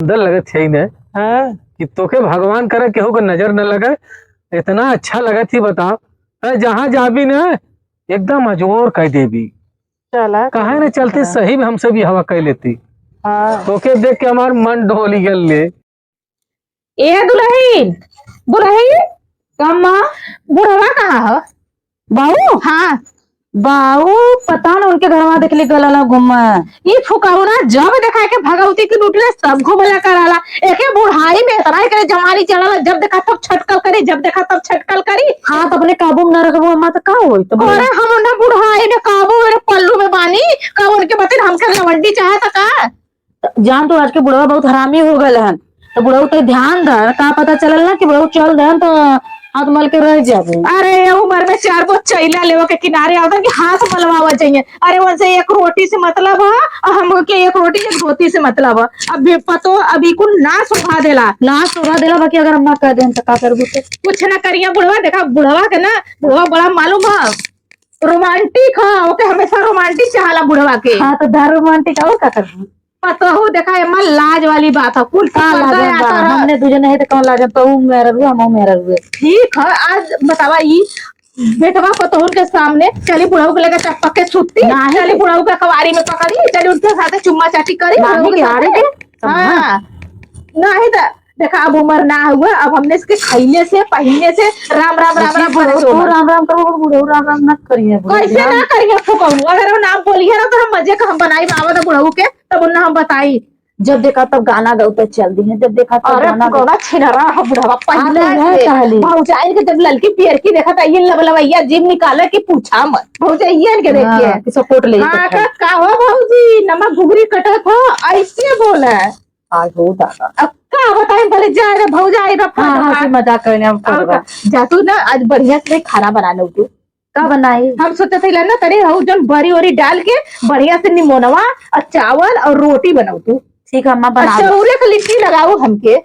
सुंदर लगत है ने हाँ कि तोके भगवान करे केहू के नजर न लगे। इतना अच्छा लगत ही बताओ। जहाँ जाबी न एकदम अजोर कह देवी। चला कहे न चलती सही में हमसे भी हवा कह लेती। हाँ तोके देख के हमार मन डोली गल ले। ए दुल्हन दुल्हन कम्मा बुढ़वा कहाँ है? बाऊ हाँ बाऊ पता न उनके घर में देखली गला घूम ये फुकाउना जब देखा के भगवती की लूटले सब घुमला कराला। एके बुढ़ाई में इतना ही करे जवानी चला जब देखा तब छटकल करी जब देखा तब छटकल करी। हाँ तो अपने काबू में न रखबो अम्मा तो का होई तो अरे हम ना बुढ़ाई में काबू मेरे पल्लू में बानी का उनके बतिन हमके लवंडी चाहता का। जान तो आज के बुढ़वा बहुत हरामी हो गए हन तो बुढ़ऊ तो ध्यान द का पता चलल ना कि बुढ़ऊ चल दे तो हाथ मल के रह जाबो। अरे ये उम्र में 4 गो चैला लेवा के किनारे आवता कि हाथ मलवावा चाहिए। अरे उनसे एक रोटी से मतलब है और हमके एक रोटी एक धोती से मतलब है। अब पतो अभी कुल ना सुखा देला ना सुबह देला बाकी अगर अम्मा कह देन तो का करबू तो कुछ ना करिया। बुढ़वा देखा बुढ़वा के ना बुढ़वा बड़ा मालूम है रोमांटिक है। ओके हमेशा रोमांटिक चाहला बुढ़वा के। हाँ तो दारू रोमांटिक और का करबू पतो हो देखा एमा लाज वाली बात है कुल का लाजन बा हमने दूजे नहीं तो कौन लाजन तो मेरा रुआ हम मेरा रुआ ठीक है। आज बतावा ई बेटवा पतोहन के सामने चली बुढ़ाऊ के लेकर चपक के छुट्टी नाही। चली बुढ़ाऊ के कवारी में पकड़ी चली उनके साथ चुम्मा चाटी करी नाही बुढ़ाऊ के के आरे साथे। दे हाँ नहीं तो देखा अब उम्र ना हुआ अब हमने इसके खैले से पहनने से राम राम राम राम बुढ़ऊ राम राम करो बुढ़ऊ राम राम न करिए कैसे ना करिए फुकाऊ। अगर वो नाम बोलिए ना तो हम मजे का हम बनाई बाबा बुढ़ाऊ के तब उन्हें हम बताई। जब देखा तब गाना गाते चल दी है जब देखा तब अरे गाना फुकौना छिनरा है बुढ़वा आले है पहले कहली। भौजाइन के जब लड़की पियर की देखा था ये लबलबैया जीभ निकाले कि पूछा मत भौजाइन के देखिए कि सपोर्ट ले हाँ का हो भौजी नमक घुघरी कटत हो ऐसे बोले। आज हो दादा अब का बताए भले जा रे भौजाई रे हां हां मजाक करने हम करवा जा तू ना आज बढ़िया से खाना बनाने तू का बनाई हम सोचे थे ना तरे हो जन बड़ी ओरी डाल के बढ़िया से निमोनवा और चावल और रोटी बनाऊ तू। ठीक है अम्मा बना दो चौरे का लिट्टी लगाओ हमके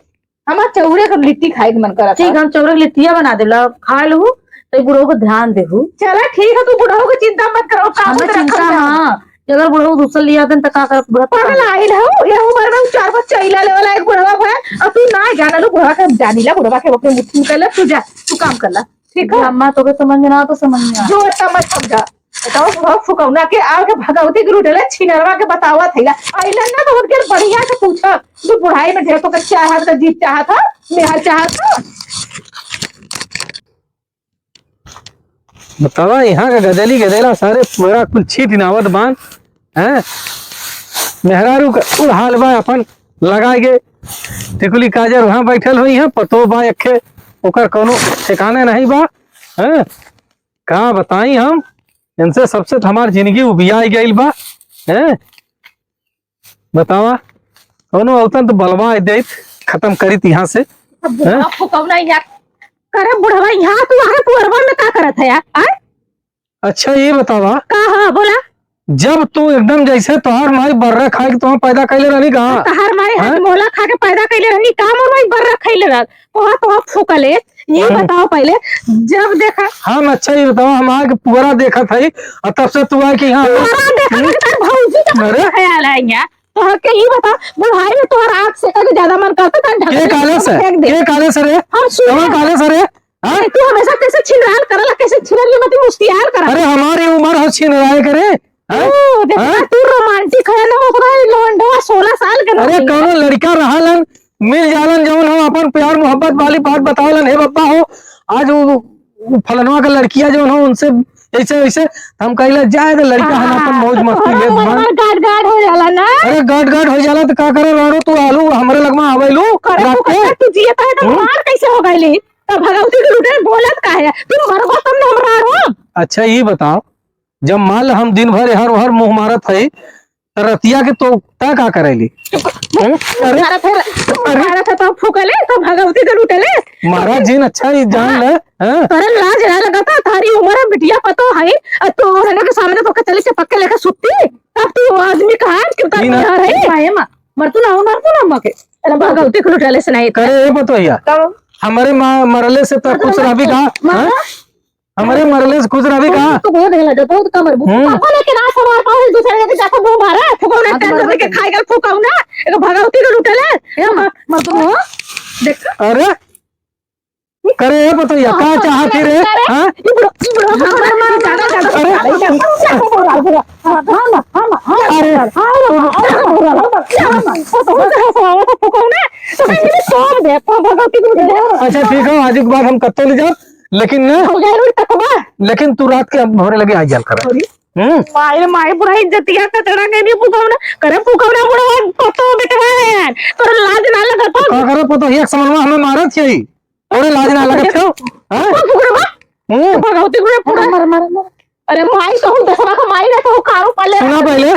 हमार चौरे का लिट्टी खाए के मन करा ठीक हम चौरक लिट्टिया बना देला खा लहू तो बुढ़ऊ को ध्यान देहू चला ठीक है तू बुढ़ाऊ की चिंता मत करो हमें चिंता हां अगर बुढ़ऊ दूसरा लिया देन त का कर बुढ़ा पागल आइल हो ये उम्र में 4 बच्चे चैला ले वाला एक बुढ़वा है और तू ना जाना लो बुढ़वा के जानीला बुढ़वा के अपने मुट्ठी में कर तू जा तू काम कर ला ठीक है। अम्मा तो के समझ में ना तो समझ में आ जो समझ समझा बताओ बहुत फुकौना के आके भगवती के रूटले छिनरवा के बतावा थैला आइला ना तो उनके बढ़िया से पूछा तू बुढ़ाई में ढेर तो कर चाहत का जीत चाहत था मेहर चाहत था। बतावा यहाँ का गदली गदेला सारे पूरा कुल छीट नावत बांध हैं। मेहरारू का कुल हाल बा अपन लगाए गे टिकुली काजर वहाँ बैठल हुई है पतो बा अखे ओकर कोनो ठिकाने नहीं बा हैं। कहाँ बताई हम इनसे सबसे तो हमार जिंदगी उबियाई गई बा हैं। बतावा कोनो औतन तो बलवा दे खत्म करी यहाँ से बुढ़वा फुकौना यहाँ करे बुढ़वा यहाँ तू आगे पुअरवा में का करत है यार। अच्छा ये बतावा का हाँ बोला जब तू एकदम जैसे तोहार माई बर्रा खाए के तुम पैदा कैले रहनी कहा तहार मारे हाथ मोला खा के पैदा कैले रहनी काम और भाई बर्रा खैले रह तो फुकले ये बताओ पहले जब देखा हम अच्छा ये बताओ हम आगे पूरा देखा था और तब से तू आए कि यहाँ भौजी का ख्याल है यहाँ तो के ये बता बुढ़ाई में तोहर आँख से का ज्यादा मन करता था के काले से के काले सरे हम सुन काले सरे तू हमेशा कैसे छिनराल करला कैसे छिनरली मत मुस्तियार कर। अरे हमारी उम्र हो छिनराय करे देखा तू रोमांटिक है ना ओकरा लौंडवा 16 साल के अरे कौनो लड़का रहलन मिल जालन जवन हम अपन प्यार मोहब्बत वाली बात बतावलन हे बाबा हो आज वो फलनवा का लड़कियां जो हो उनसे ऐसे ऐसे हम कहले जाए तो लड़का हम अपन मौज मस्ती ले गाड गाड हो जाला ना। अरे गाड गाड हो जाला तो का करे राणो तू आलू हमरे लगमा आवेलू तू जियता है तो मार कैसे हो गईली तब भगवती के लुटे बोलत का है तू मरबो तब न हमरा रो। अच्छा ये बताओ जब मान हम दिन भर हर मुंह मारत है रतिया के तो का करेली मारा था तो फूकले तो भगवती के लुटेले महाराज जी अच्छा ही जान ले अरे लाज ना लगता थारी उम्र बिटिया पतो है तो रहने के सामने तो चले चपक के लेकर सुत्ती तब तू आदमी कहा कितना यार है मरतू ना मके अरे भगवती के लुटेले से नहीं करे ये पतो भैया हमारे मरले से तो खुश रही कहा हमारे मरले से खुश रही कहा तो बहुत लगा बहुत कमर पापा लेके ना सवार पाओ दूसरे के जाके मुंह मारा फुकौना टेंशन के खाई गल फुकौना एगो भगवती के लुटेले मर्दू देख अरे करे ये पतो या का चाहत ही रे हां अच्छा ठीक है आज के बाद हम कत्ते ले जाओ लेकिन ना लेकिन तू रात के भोरे लगे आ जाल कर माय माय पूरा इज्जतिया कचरा के नहीं पुकावना करे पुकावना बुढ़वा पतो बेटवा है तोर लाज ना लगत का करे पतो एक समनवा हमें मारत छई ओरे लाज ना लगत हो हां भगवती गुड़े पूरा मर मर मर अरे माई तो दसवा का माई ना तो कारू पाले सुना पहले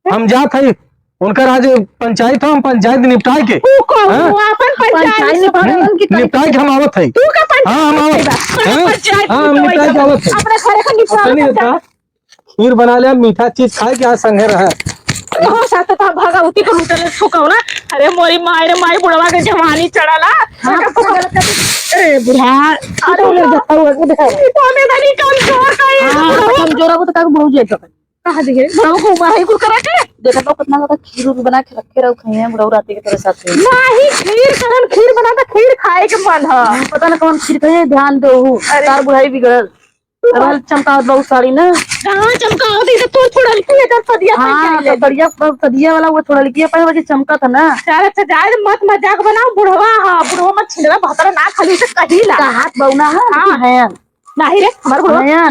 हम जात है उनका आज पंचायत हम पंचायत निपटाए के अपन पंचायत निपटाए के हम आवत है तू का पंचायत हां हम आवत हां हम निपटाए के आवत है अपने घरे का निपटा खीर बना लिया मीठा चीज खाए के आज संगे रहा हो साथ था भगवती को लूटले ठोकावना अरे मोरी माई रे माई बुढ़वा के जवानी चढ़ाला अरे बुढ़ा अरे ले जाता हुआ देखा तो में धनी कमजोर का है कमजोर हो तो का बहुत जेतो कहां देखे बुढ़वा को माई को करा के देखा तो कितना ज्यादा खीर बना के रखे रहो खाए बुढ़वा रात के तेरे साथ नहीं खीर करन खीर बना तो खीर खाए के मन है पता ना कौन खीर कहे ध्यान दो तार बुढ़ाई बिगड़ल रल चमकावत बहुत साड़ी ना कहां चमकावत है तो थोड़ा लिखी है सदिया हां बढ़िया सदिया वाला वो थोड़ा लिखी है पर वो चमका था ना चार अच्छा जाए मत मजाक बनाओ बुढ़वा हां बुढ़वा मत छिलवा भातर ना खाली से कहिला का हाथ बौना है हां है नहीं रे हमार बुढ़वा है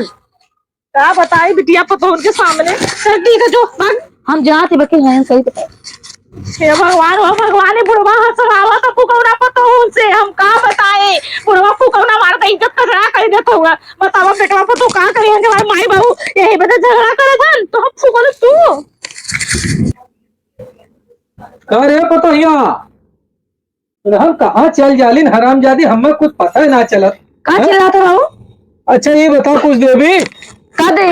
का बताई बिटिया पतो उनके सामने चल ठीक है जो हम जाते बके हैं सही बता हे भगवान ने बुढ़वा हंसवावा तो फुकौना पतो उनसे हम का बताए बुढ़वा फुकौना मारता इज्जत कचरा कर देता हुआ बतावा बेटवा पतो का करे हैं जब माई बाबू यही बता झगड़ा करे थन तो हम फुकौन तू करे पतो या हम कहां चल जालिन हरामजादी हमें कुछ पता ना चलत का चिल्लाते रहो अच्छा ये बताओ कुछ देवी का दे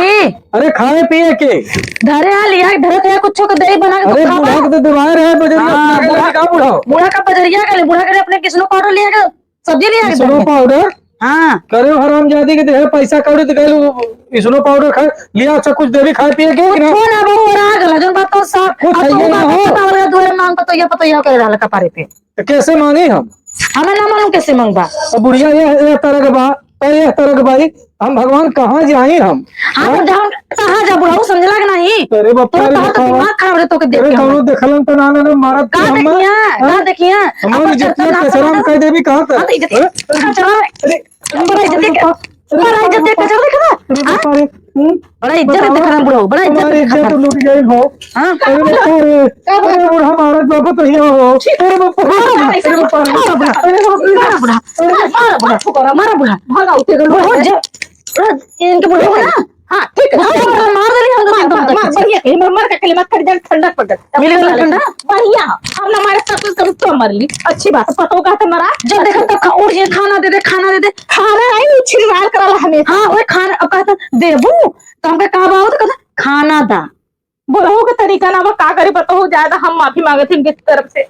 अरे खाए पिए के धरे आ लिया धरे तो कुछ को दे बना के अरे बूढ़ा के तो दवाई रहे बजरिया का बूढ़ा बूढ़ा का बजरिया का बूढ़ा के अपने किसनो पाउडर लिया के सब्जी लिया के इसनो पाउडर हां करे हरामजादी के दे पैसा कौड़ी तो कहलू इसनो पाउडर खा लिया अच्छा कुछ देवी खाए पिए के ना कौन है वो आ गला जो बात तो साफ कुछ है ना हो वाला दुआरे मांग तो पता ये करे रहल कपारे पे तो कैसे मांगे हम हमें ना मालूम कैसे मांगबा अब बुढ़िया ये तरह के बा ये तरह के भाई हम भगवान कहाँ जाए हम हम जाऊं कहां जा बुढ़ाऊ समझला कि नहीं अरे बप्पा तो दिमाग खराब रे तो के देख कौनो देखलन तो ना ना मारत का देखिया हमारी जितना कचरा हम कह देवी कहां तक अरे बड़ा इज्जत देख कचरा देखा बड़ा इज्जत देखा बुढ़ाऊ बड़ा इज्जत लूट गई हो हां अरे हमारा बाबा तो ये हो अरे बाबा मारा बुढ़ा भगाओ ते इनके बुढ़ाऊ है ना हां ठीक है मार दे हम मार बढ़िया के मर के कलमा कर दे ठंडा पड़ गया मिल गया ठंडा बढ़िया हम ना मारे सब कुछ तो मर ली अच्छी बात पतो का तो मरा जब देखा तो और ये खाना दे दे खाना नहीं छिलवाल करला हमें हां ओए खाना अब कहता देबू तो हमके का बात कहता खाना दा बुढ़ऊ के तरीका ना का करे पता हो ज्यादा हम माफी मांगे थे इनके तरफ से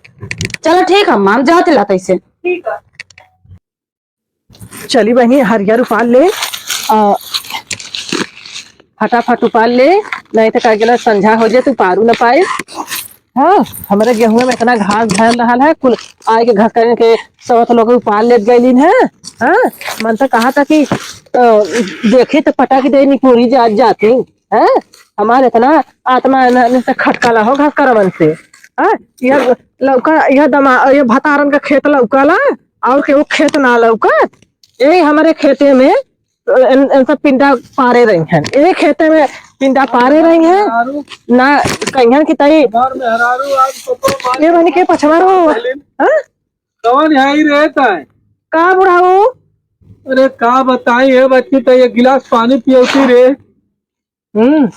चलो ठीक है हम जाते लाते इसे ठीक है चली बहनी हरियर उपाल ले फटाफट उपाल ले नहीं तो का संझा हो जाए तू पारू न पाए हाँ हमारे गेहूं में इतना घास धर रहा है कुल आए के घास करने के सब लोग उपाल ले गई है हाँ मन तो कहा था कि देखे तो पटा की दे पूरी जाती है हमारे इतना आत्मा से खटकाला हो घास करवन से हाँ यह लौका यह दमा यह भतारन का खेत लौकाला और के वो खेत ना लौका यही हमारे खेते में सब पिंडा पारे रही हैं एक खेते में पिंडा पारे रही हैं ना कहीं की तई ये बनी के पछवारो कौन यही रहता है का बुढ़ाओ अरे का बताई है बच्ची तो एक गिलास पानी पियोती रे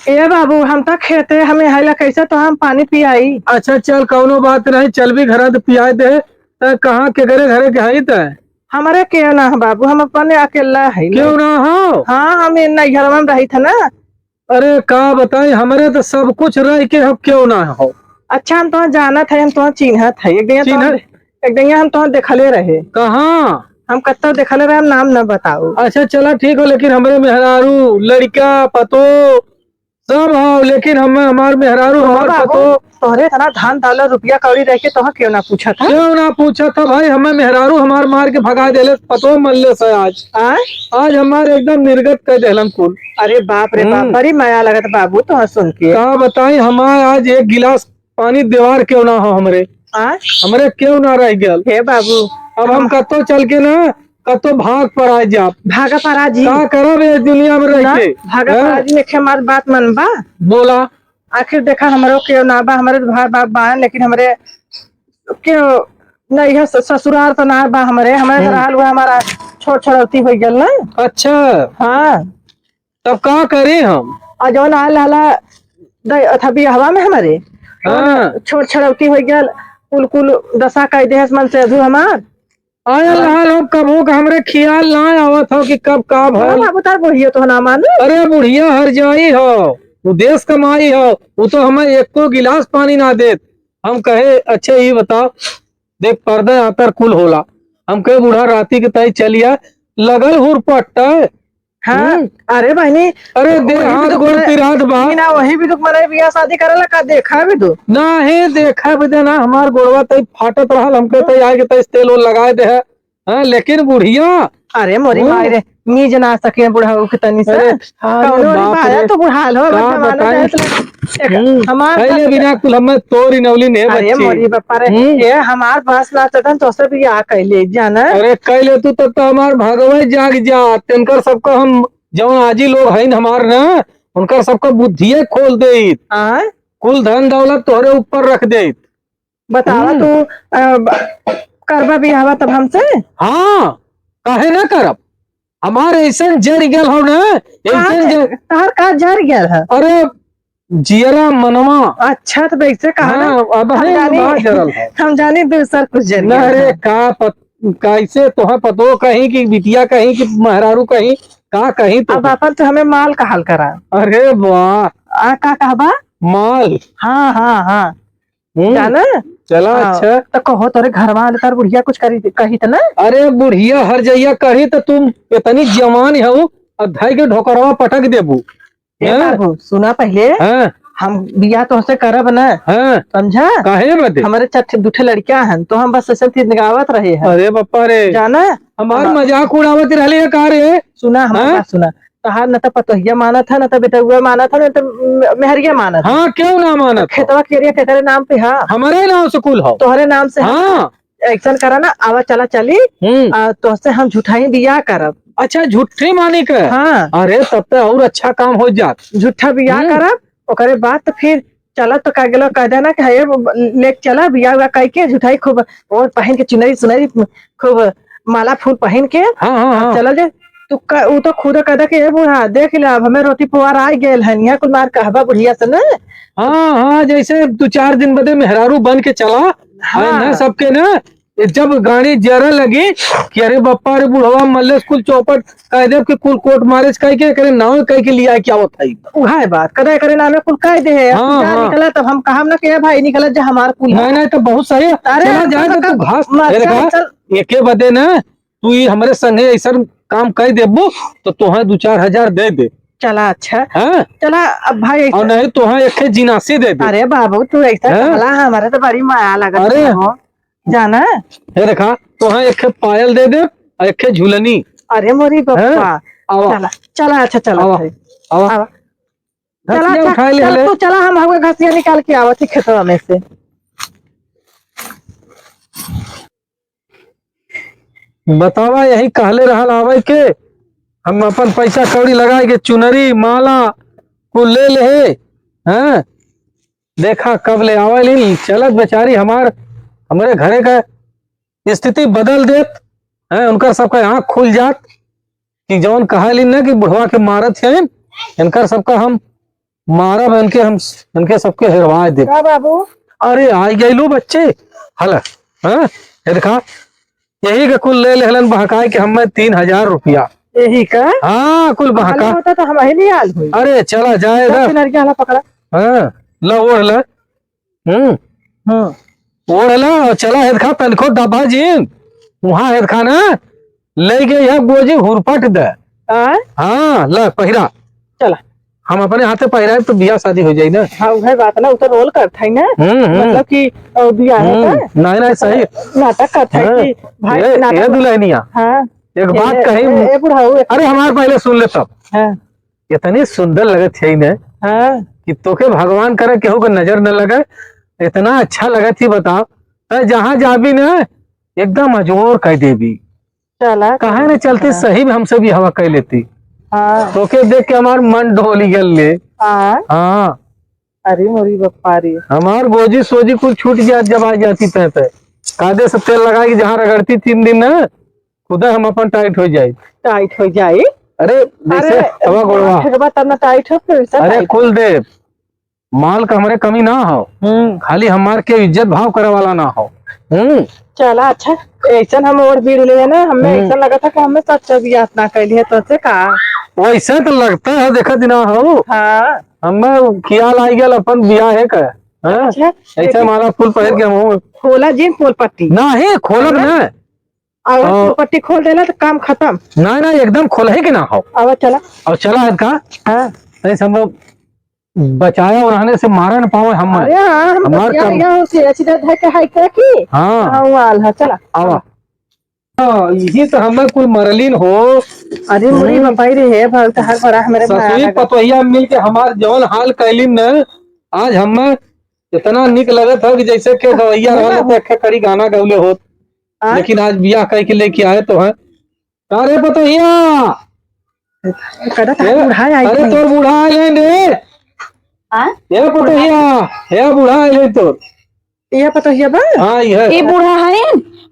ए बाबू हम तो खेते हमें हैला कैसे तो हम पानी पियाई अच्छा चल कौनो बात नहीं चल भी घर पियाई दे कहाँ के घरे के है हमारे क्यों ना बाबू हम अपने अकेला है क्यों ना हो हाँ हम नैहर में रही था ना अरे का बताई हमारे तो सब कुछ रह के हम क्यों ना हो अच्छा हम तो जाना था हम तो चिन्ह था एक दिन हम तो देखले रहे कहाँ हम कत्ता देखले रहे हम नाम न बताओ अच्छा चला ठीक हो लेकिन हमारे मेहरारू लड़का पतो सब हो, लेकिन हम हमार मेहरारू हमार पतो तोहरे इतना धान डालर रुपया कौड़ी रह के तोह क्यों ना पूछा था? क्यों ना पूछा था भाई, हमें मेहरारू हमार मार के भगा देले, पतो मल्ले से आज आज हमारे एकदम निर्गत कर देलन कुल। अरे बाप रे बाप, बड़ी माया लगत बाबू तो सुन के। का बताई, हमारे आज एक गिलास पानी देवार क्यों ना हो हमरे, हमरे क्यों ना रह गया। हे बाबू, अब हम कतो चल के ना कतो भाग पर आ जा, भागा पराजी का करब इस दुनिया में रह के। भागा पराजी ने हमार बात मनबा? बोला आखिर देखा हमरो क्यों ना बा, हमारे भाई बाप बा, लेकिन हमरे क्यों नहीं है ससुराल तो ना बा, हमरे रहल हुआ हमारा छोट छोड़ती हो गल ना। अच्छा हाँ, तब का करे हम? जौन आल था हवा में हमारे छोट छड़ौती हो गल, कुल कुल दशा कह दे मन से अधू हमार आयल हाल हो, कब हो हमरे ख्याल ना आवत हो कि कब का भल। बाबू तार बुढ़िया तो ना मानो। अरे बुढ़िया हर जाई हो, वो देश कमाई हो, वो तो हमें एको गिलास पानी ना देत। हम कहे अच्छा ही बताओ, देख पर्दा आतर कुल होला, हम कहे बूढ़ा राती के तय चलिया लगल हुरपट्टा। हाँ, अरे बहनी, अरे दे हाथ गोड़ पिरात बा ना, वही भी तो मरे बियाह शादी करेला का देखा भी तो ना है, देखा भी देना हमार गोड़वा तय फाटत रहल, हमके तय आगे तय तेल ओल लगाए दे है। हाँ, लेकिन बुढ़िया अरे मोरी माई रे, नीज ना सके बुढ़ा के तनी से तो बुढ़ाल हो हमारे बिना कुल हमें तोरी नवली ने अरे मोरी बापा रे, ये हमार पास ना चतन तो से भी आ कहले जाना। अरे कहले तू तब तो हमार भगवे जाग जा, तिनकर सबको हम जौन आजी लोग हैं हमार ना, उनकर सबको बुद्धिये खोल दे, कुल धन दौलत तोहरे ऊपर रख दे। बतावा तू करबा बियाह तब हमसे? हाँ, काहे ना करब, हमारे ऐसा जर गल हो ना, तार का जर गल है? अरे जियरा मनवा। अच्छा तो वैसे कहा अब हम जाने दूसर कुछ जर। अरे का कैसे तोह पतो कहीं कि बिटिया कहीं कि मेहरारू कहीं का कहीं तो अब अपन तो हमें माल का हाल करा। अरे वाह, का कहबा? माल। हाँ हाँ हाँ, जाना चला। अच्छा तो कहो तोरे घर वाले तार बुढ़िया कुछ करी कही तो ना? अरे बुढ़िया हर जइया कही तो तुम इतनी जवान हो, अधाई के ढोकरवा पटक देबू। सुना पहले, हम बियाह तो से करब ना, समझा? काहे बदे? हमारे चट दूठे लड़कियां हैं तो हम बस ऐसे निगावत रहे हैं। अरे बप्पा रे, जाना हमार मजाक उड़ावत रहले है का रे? सुना हमारा बात सुना, तहार न तो पतोहिया माना था, न तो बेटा माना था, न तो मेहरिया माना था। हाँ, क्यों ना माना? खेतवा केरिया तेरे नाम पे। हाँ, हमारे नाम से कुल हो, तोहरे नाम से। हाँ, एक्शन करा ना, आवा चला चली तो से हम झूठाई बियाह करब। अच्छा, झूठे माने का? हाँ, अरे तब तो और अच्छा काम हो जात। झूठा बियाह करब, ओकरे बाद तो फिर चला तो का गेलो कह देना कि लेक चला बियाह हुआ कह के झूठाई खूब और पहन के चुनरी सुनरी खूब माला फूल पहन के चला जे तू वो तो खुद कह के बुढ़ा देख ले, अब हमें रोटी पुआर आ गेल है, यहाँ कुल मार कहबा बुढ़िया से ना। हाँ हाँ, जैसे 2-4 दिन बदे मेहरारू बन के चला। हाँ, सबके ना जब गाड़ी जरा लगी कि अरे बप्पा रे बुढ़वा मल्ले स्कूल चौपट कह दे कि कुल कोर्ट मारेज कह के करे नाव कह के लिया क्या होता है? वह बात करे करे नामे कुल कह दे है। निकला तब हम कहा ना कि भाई निकला जा हमार कुल नहीं तो बहुत सही। चला जाए तो तू घास एके बदे ना, तू हमारे संगे ऐसा काम कर देबो तो तुहे 2-4 हजार दे दे। चला अच्छा, हाँ चला अब भाई, और नहीं तुहे एक जिनासी दे दे। अरे बाबू तू ऐसा हमारे तो बड़ी माया लगा। अरे जाना है, देखा तुहे एक पायल दे दे और एक झूलनी। अरे मोरी बप्पा, चला चला। अच्छा चला चला तो चला, हम हमें घसिया निकाल के आवत खेतवा में से। बतावा यही कहले रहल आवे के हम अपन पैसा कौड़ी लगाए के चुनरी माला को ले ले। हाँ, देखा कब ले आवे चलत बेचारी हमारे घरे का स्थिति बदल देत है, उनका सबका आँख खुल जात कि जौन कहली ना कि बुढ़वा के मारत है, इनका सबका हम मारब, इनके सबके हिरवा दे बाबू। अरे आई गई लो बच्चे हल। हाँ, देखा यही का कुल ले लेहलन बहकाए कि हमें 3000 रुपया यही का। हाँ, कुल बहका होता तो हम ही नहीं आल हुई। अरे चला जाएगा पकड़ा। हाँ, ला ओढ़ ला। ओढ़ ला, चला हेदखा तनखो डब्बा जीन वहाँ हेदखा ना ले गए यहाँ गोजी हुरपट दे। हाँ ला पहिरा, चला हम अपने हाथे पहिराए तो बियाह शादी हो जाई ना। हाँ वह बात ना, उतर रोल करता है ना, मतलब कि बियाह है नहीं नहीं सही नाटक करता है कि भाई ये नाटक। दुल्हनिया हाँ एक बात कही, ए बुढ़ाऊ। अरे हमारे पहले सुन ले सब। हाँ इतनी सुंदर लगत है ना हाँ कि तोके भगवान करे केहू को नजर न लगे, इतना अच्छा लगत थी बताओ। तो जहाँ जाबी ना एकदम अजोर कह देवी, चला कहे न चलती सही में हमसे भी हवा कह लेती। हाँ तोके देख के हमार मन डोली गल ले। हाँ। हाँ अरे मोरी बप्पा रे, हमार गोजी सोजी कुछ छूट जात जब आ जाती तय पे कायदे से तेल लगा के जहाँ रगड़ती 3 दिन ना खुदा हम अपन टाइट हो जाए। टाइट हो जाए। अरे जैसे हवा गोड़वा ठगबा तब ना टाइट हो फिर से अरे टाइट। कुल दे माल का हमरे कमी ना हो, खाली हमार के इज्जत भाव करे वाला ना हो। चला अच्छा, ऐसा हम और भीड़ ले ना, हमें ऐसा लगा था कि हमें सच्चा बियाह ना कैली है तो से का वैसे तो लगता है देखा दिना हो। हाँ हमें ख्याल आई गया अपन बियाह है का। हाँ? अच्छा ऐसे माला फूल पहन के हम खोला जीन फूल पट्टी ना ही खोलब ना, अगर फूल पट्टी खोल देला तो काम खत्म। ना ना एकदम खोल है कि ना हो। अब चला और चला है का हाँ ऐसे हम बचाया उन्होंने से मारा न पावे हम। अरे हाँ हम हमार यार काम यहाँ से अच्छी तरह है क्या की हाँ हाँ वाल है चला आवा। यही तो हमें कोई मरलिन हो। अरे मुरी बपाई रे है भर हर बड़ा मेरे ससुरी पतोहिया मिल के हमार जौन हाल कैलिन न आज हमें इतना निक लगत हो कि जैसे के गवैया रहल तो एक कड़ी गाना गौले होत। लेकिन आज बियाह कह के लेके आए तो है का रे पतोहिया। अरे तोर बूढ़ा आए रे ये पतोहिया, ये बूढ़ा आए तोर ये पतोहिया बा हाँ ये बूढ़ा है,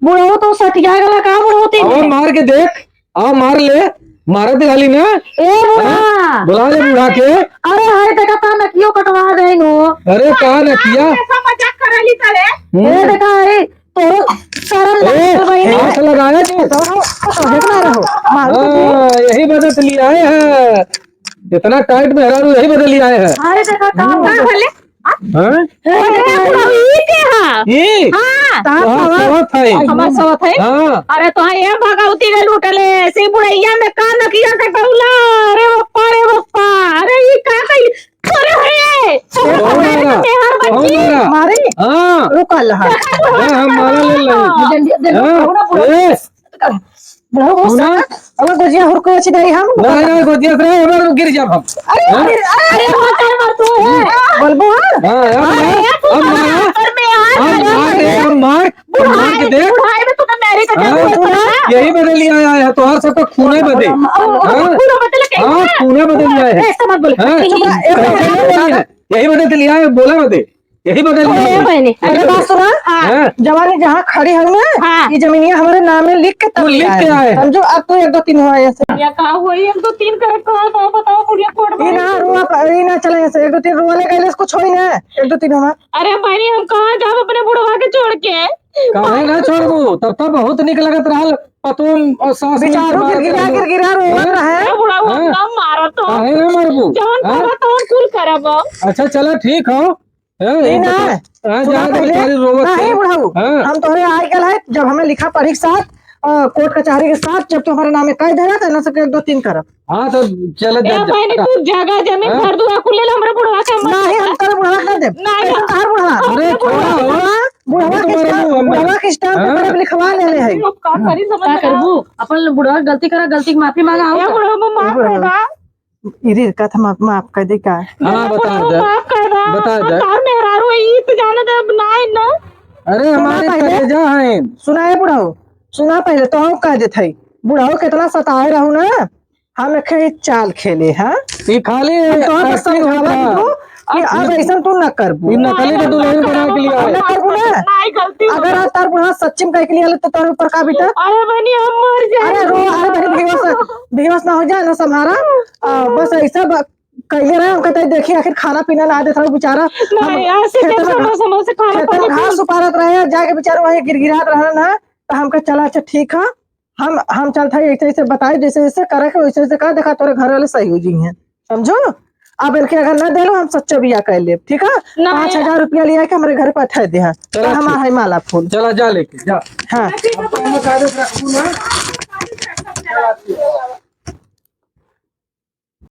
बूढ़ा हो तो सटिया गला का बूढ़ा होते अब मार के देख आओ मार ले मारत गाली ना ए बूढ़ा बुला ले बूढ़ा के। अरे हाय देखा था ना क्यों कटवा गई नो। अरे कहा न किया मजाक करली करे ए देखा है तो शर्म लग गई ना। हाथ लगाया तू यही बदल लिया है, इतना टाइट में हरारू यही बदल लिया है। अरे देखा का भले हाँ? ये हमार सवत है। हाँ अरे तो ये भगवती के लूटले ऐसे बुढ़ैया में का नकिया के कौला। अरे बप्पा अरे ये का कई अरे है मारे हाँ रुका लहा हम मारा ले अगर गुजिया हुर को अच्छी दे हम नहीं गोदिया से हमारे गिर जा हम। अरे मत तू है बोलबो अब मार के देख बुढ़ाई में तू तो मेरी का यही बदल लिया है तो हर सब तो खूने बदे पूरा बदल के हाँ खूने बदल लिया है। ऐसा मत बोल यही बदल लिया है बोला बदे यही बदल लिया है। बहनी अरे बात सुना जवानी जहाँ खड़ी है ना ये जमीनिया हमारे नाम में लिख के तब लिख के आए समझो अब तो 1 2 3 हुआ ऐसे या का हुई 1 2 3 कर कहा बताओ बुढ़िया कोड ये ना रुआ ये ना चले ऐसे 1 2 3 रुआ ले गए इसको छोड़ी ना 1 2 3 हुआ। अरे बहनी हम कहाँ जाब अपने बुढ़वा के छोड़ के काहे ना छोड़बू तब तो बहुत निक लगत रहल पतोन और सास बेचारो गिरगिरा रोत रहे बुढ़वा हम मारो तो काहे ना मारबू जवन करब तो कुल करब। अच्छा चलो ठीक हो ना नहीं बुढ़ाऊ हम तोहरे आए कल है जब हमें लिखा पढ़ी के साथ कोर्ट कचहरी के साथ जब तुम्हारे नाम में कह देना तो ना सके 1 2 3 करब। हाँ तो चल बहनी तू जगह जमीन घर दुआ कुल ले हमरे बुढ़वा के नहीं हम तेरे बुढ़वा कर दे नहीं तार बुढ़वा अरे बुढ़वा के स्टाम्प पेपर लिखवा ले है का करी समझ का करबू अपन बुढ़वा गलती करा गलती की माफी मांगा आओ बुढ़वा माफ कर दा इरी का था माफ कर दे का हाँ बता दे माफ कर दा बता दे तार मेहरारू ई तो जाने दे नहीं ना। अरे हमारे कलेजा हैं सुनाए बुढ़ाऊ सुना पहले तो हम कह देते बुढ़ाऊ कितना सताए रहू ना हम एक चाल खेले हाँ ये खाली अब ऐसा तू न करबू नकली के दुल्हन बना के लिए आए। नहीं गलती अगर आज तार बुढ़ा सच्चिम कह के लिए तो तार ऊपर का बीता अरे बहनी हम मर जाए अरे रो अरे बेहोश ना हो जाए ना सम्हारा बस ऐसा कहिए रहे हम कहते देखिए आखिर खाना पीना ना देता बेचारा नहीं ऐसे समझ से खाना पानी घास उपारत रहे जाके बेचारा वही गिरगिरात रहे ना तो हम कह चला अच्छा ठीक है हम चलता है ऐसे ऐसे बताए जैसे जैसे करे के वैसे वैसे कर देखा तोरे घर वाले सही हो जी हैं समझो। अब इनके अगर न दे लो हम सच्चा बिया कर ले ठीक है 5000 रुपया लिया के हमारे घर पर अठा दे हमारा है माला फूल चला जा लेके जा हाँ